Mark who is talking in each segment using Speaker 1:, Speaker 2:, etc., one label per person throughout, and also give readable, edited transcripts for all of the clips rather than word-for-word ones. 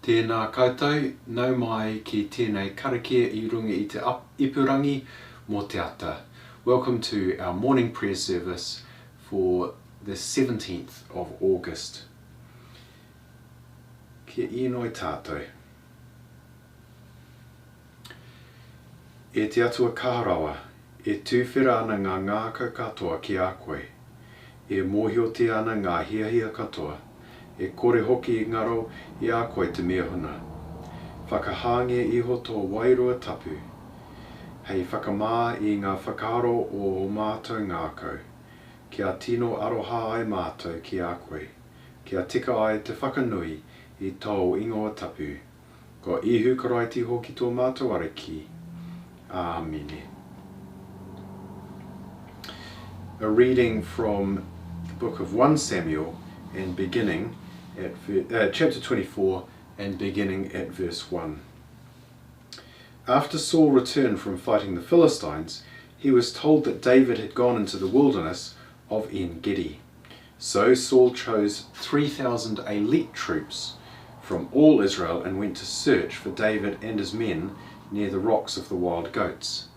Speaker 1: Tēnā koutou, nau mai ki tēnei karakia I runga I te ipurangi mō te ata. Welcome to our morning prayer service for the 17th of August. Kia inoi tātou. E te atua kaharawa, e tūwhera ana ngā ngākau katoa ki a koe. E mōhiotia ana ngā hiahia katoa. E kore hoki I ngaro I a koe te mea huna. Whakahānge iho tō wairua tapu. Hei whakamā I ngā whakaro o mātou ngākau. Kia tino aroha ai mātou ki a koe. Kia tika ai te whakanui I tō ingoa tapu. Ko ihu karaiti hoki tō mātou ariki. Āmine. A reading from the book of 1 Samuel and beginning at chapter 24 and beginning at verse 1. After Saul returned from fighting the Philistines, he was told that David had gone into the wilderness of En-gedi. So Saul chose 3,000 elite troops from all Israel and went to search for David and his men near the rocks of the wild goats.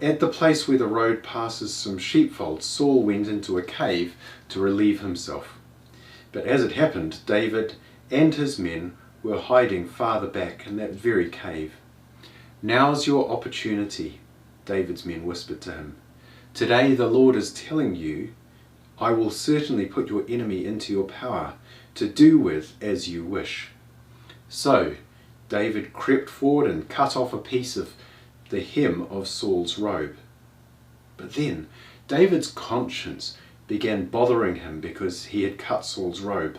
Speaker 1: At the place where the road passes some sheepfolds, Saul went into a cave to relieve himself. But as it happened, David and his men were hiding farther back in that very cave. "Now's your opportunity," David's men whispered to him. "Today the Lord is telling you, I will certainly put your enemy into your power to do with as you wish." So David crept forward and cut off a piece of the hem of Saul's robe. But then David's conscience began bothering him because he had cut Saul's robe.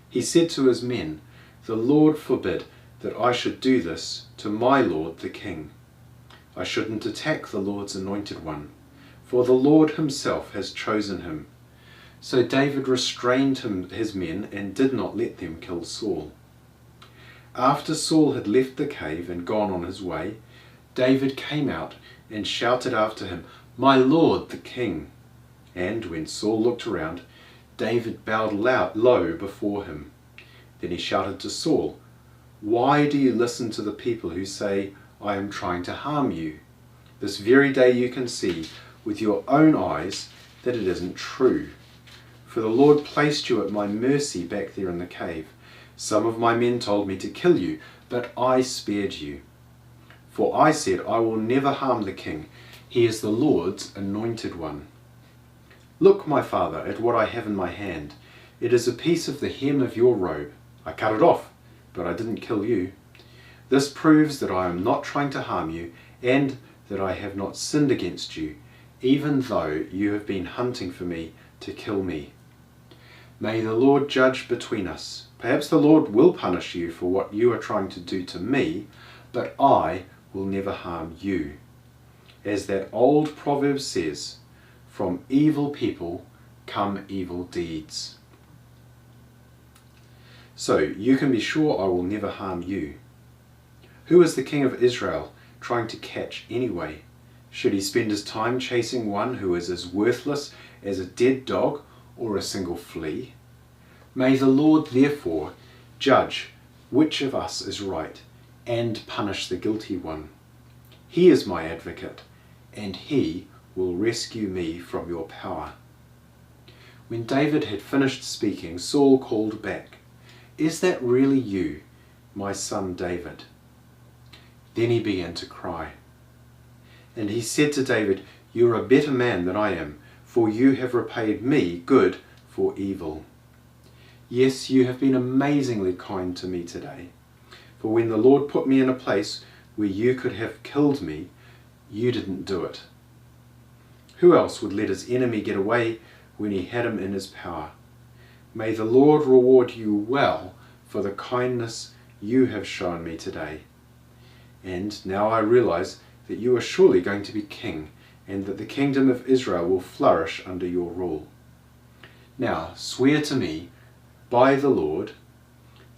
Speaker 1: He said to his men, "The Lord forbid that I should do this to my lord the king. I shouldn't attack the Lord's anointed one, for the Lord himself has chosen him." So David restrained his men and did not let them kill Saul. After Saul had left the cave and gone on his way, David came out and shouted after him, "My lord the king." And when Saul looked around, David bowed low before him. Then he shouted to Saul, "Why do you listen to the people who say, 'I am trying to harm you'? This very day you can see with your own eyes that it isn't true. For the Lord placed you at my mercy back there in the cave. Some of my men told me to kill you, but I spared you. For I said, I will never harm the king. He is the Lord's anointed one. Look, my father, at what I have in my hand. It is a piece of the hem of your robe. I cut it off, but I didn't kill you. This proves that I am not trying to harm you, and that I have not sinned against you, even though you have been hunting for me to kill me. May the Lord judge between us. Perhaps the Lord will punish you for what you are trying to do to me, but I will never harm you. As that old proverb says, from evil people come evil deeds. So you can be sure I will never harm you. Who is the king of Israel trying to catch anyway? Should he spend his time chasing one who is as worthless as a dead dog or a single flea? May the Lord therefore judge which of us is right and punish the guilty one. He is my advocate, and he will rescue me from your power." When David had finished speaking, Saul called back, "Is that really you, my son David?" Then he began to cry. And he said to David, "You are a better man than I am, for you have repaid me good for evil. Yes, you have been amazingly kind to me today. For when the Lord put me in a place where you could have killed me, you didn't do it. Who else would let his enemy get away when he had him in his power? May the Lord reward you well for the kindness you have shown me today. And now I realize that you are surely going to be king, and that the kingdom of Israel will flourish under your rule. Now swear to me by the Lord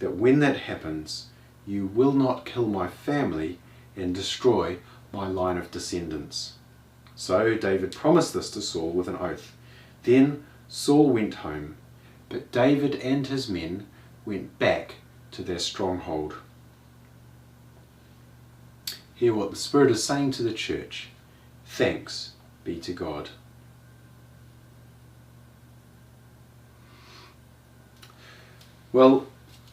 Speaker 1: that when that happens, you will not kill my family and destroy my line of descendants." So David promised this to Saul with an oath. Then Saul went home, but David and his men went back to their stronghold. Hear what the Spirit is saying to the church. Thanks be to God. Well,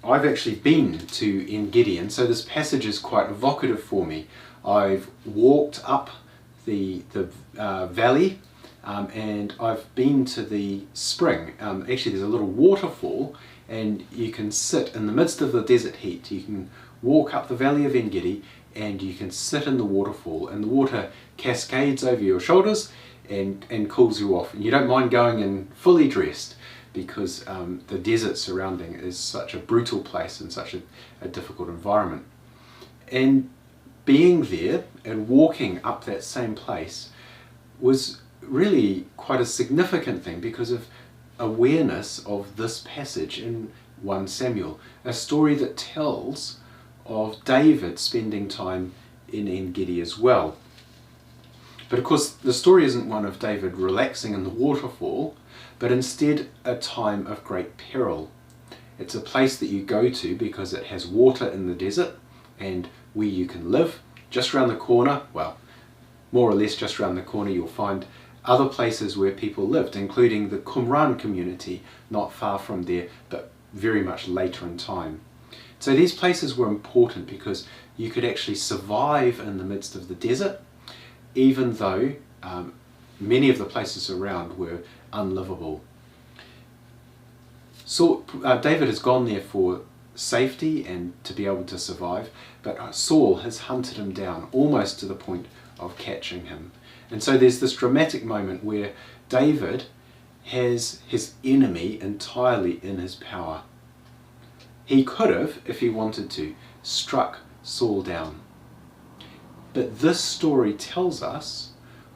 Speaker 1: I've actually been to En Gedi, and so this passage is quite evocative for me. I've walked up the valley, and I've been to the spring. Actually, there's a little waterfall, and you can sit in the midst of the desert heat. You can walk up the valley of En Gedi, and you can sit in the waterfall, and the water cascades over your shoulders and cools you off. And you don't mind going in fully dressed, because the desert surrounding is such a brutal place and such a difficult environment. And being there and walking up that same place was really quite a significant thing because of awareness of this passage in 1 Samuel, a story that tells of David spending time in En Gedi as well. But of course the story isn't one of David relaxing in the waterfall, but instead a time of great peril. It's a place that you go to because it has water in the desert and where you can live. Just around the corner, well, more or less just around the corner, you'll find other places where people lived, including the Qumran community, not far from there, but very much later in time. So these places were important because you could actually survive in the midst of the desert, even though many of the places around were unlivable. So David has gone there for safety and to be able to survive, but Saul has hunted him down almost to the point of catching him. And so there's this dramatic moment where David has his enemy entirely in his power. He could have, if he wanted to, struck Saul down. But this story tells us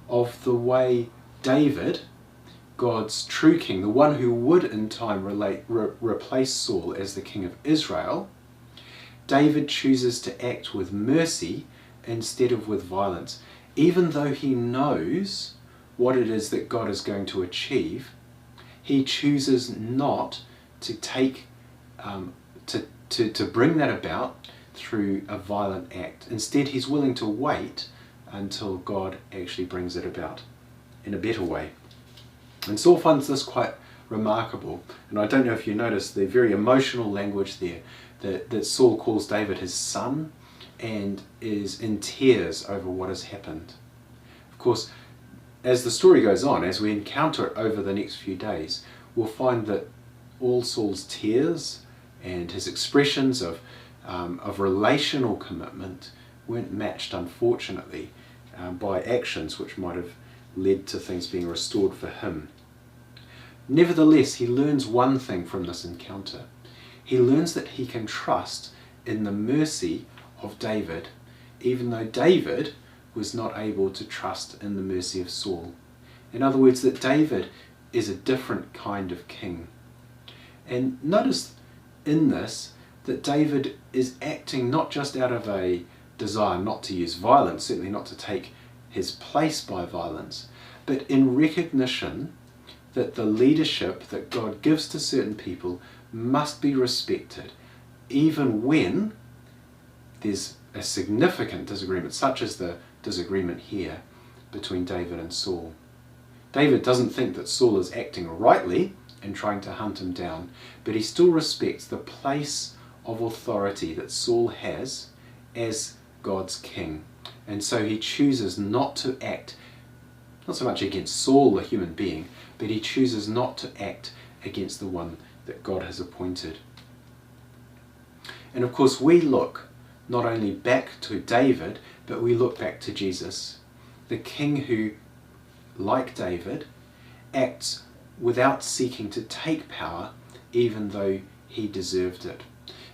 Speaker 1: of the way David, God's true king, the one who would in time replace Saul as the king of Israel, David chooses to act with mercy instead of with violence. Even though he knows what it is that God is going to achieve, he chooses not to to bring that about through a violent act. Instead, he's willing to wait until God actually brings it about in a better way. And Saul finds this quite remarkable. And I don't know if you noticed the very emotional language there, that Saul calls David his son and is in tears over what has happened. Of course, as the story goes on, as we encounter it over the next few days, we'll find that all Saul's tears and his expressions of relational commitment weren't matched, unfortunately, by actions which might have led to things being restored for him. Nevertheless, he learns one thing from this encounter. He learns that he can trust in the mercy of David, even though David was not able to trust in the mercy of Saul. In other words, that David is a different kind of king. And notice in this that David is acting not just out of a desire not to use violence, certainly not to take his place by violence, but in recognition that the leadership that God gives to certain people must be respected, even when there's a significant disagreement, such as the disagreement here between David and Saul. David doesn't think that Saul is acting rightly in trying to hunt him down, but he still respects the place of authority that Saul has as God's king. And so he chooses not to act, not so much against Saul, the human being, but he chooses not to act against the one that God has appointed. And of course we look not only back to David, but we look back to Jesus, the king who, like David, acts without seeking to take power, even though he deserved it.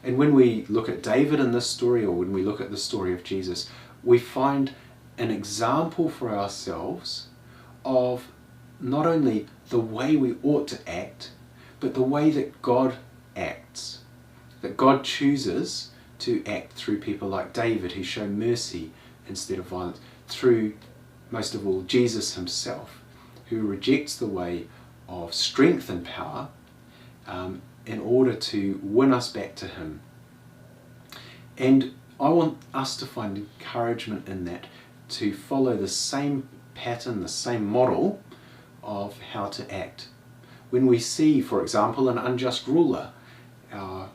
Speaker 1: And when we look at David in this story, or when we look at the story of Jesus, we find an example for ourselves of not only the way we ought to act, but the way that God acts. That God chooses to act through people like David, who show mercy instead of violence, through, most of all, Jesus himself, who rejects the way of strength and power in order to win us back to him And I want us to find encouragement in that, to follow the same pattern, the same model of how to act. When we see, for example, an unjust ruler, our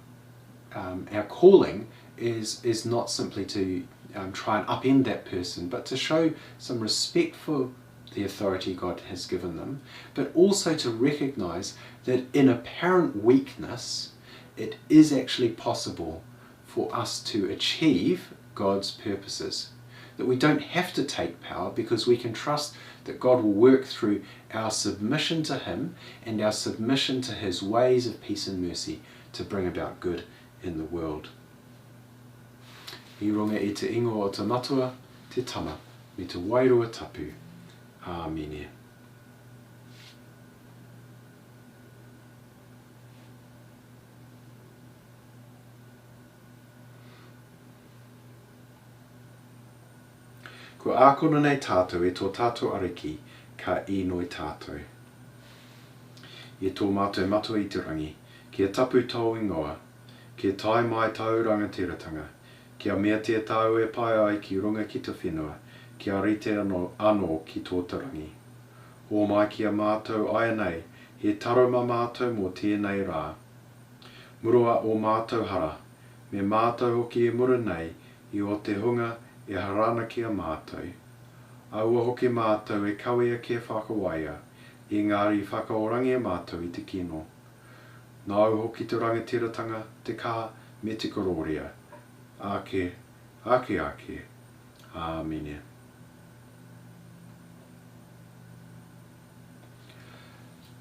Speaker 1: calling is not simply to try and upend that person, but to show some respect for the authority God has given them, but also to recognize that in apparent weakness, it is actually possible for us to achieve God's purposes. That we don't have to take power, because we can trust that God will work through our submission to Him and our submission to His ways of peace and mercy to bring about good in the world. I runga i te ingo o te matua, te tama, me te wairua tapu. Āmene. Ko ākona nei tātou e tō tātou ariki, ka inoi tātou. I tō mātou matua i te rangi, kia tapu tau ingoa, kia tai mai tau rangatiratanga, kia mea te tau e pai ai ki runga ki te whenua, kia rite anō ki tō tarangi. O mai kia mātou aia nei, he taroma mātou mō tēnei rā. Murua o mātou hara, me mātou hoki e mura nei, I o te hunga e harana kia mātou. Aua hoki mātou e kawea kia whakawaia, I ngāri whakaorangi e mātou I te kino. Nā au hoki te rangatiratanga, te kā, me te kororia. Ake, ake ake. Āmene.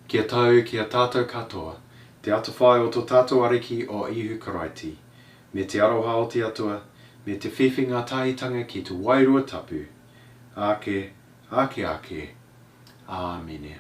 Speaker 1: Kia tau, kia tātou katoa, te atawhai o tō tātou ariki o ihu karaiti, me te aroha o te atua, me te whiwhinga tāhitanga ki te wairua tapu. Ake, ake ake. Āmene.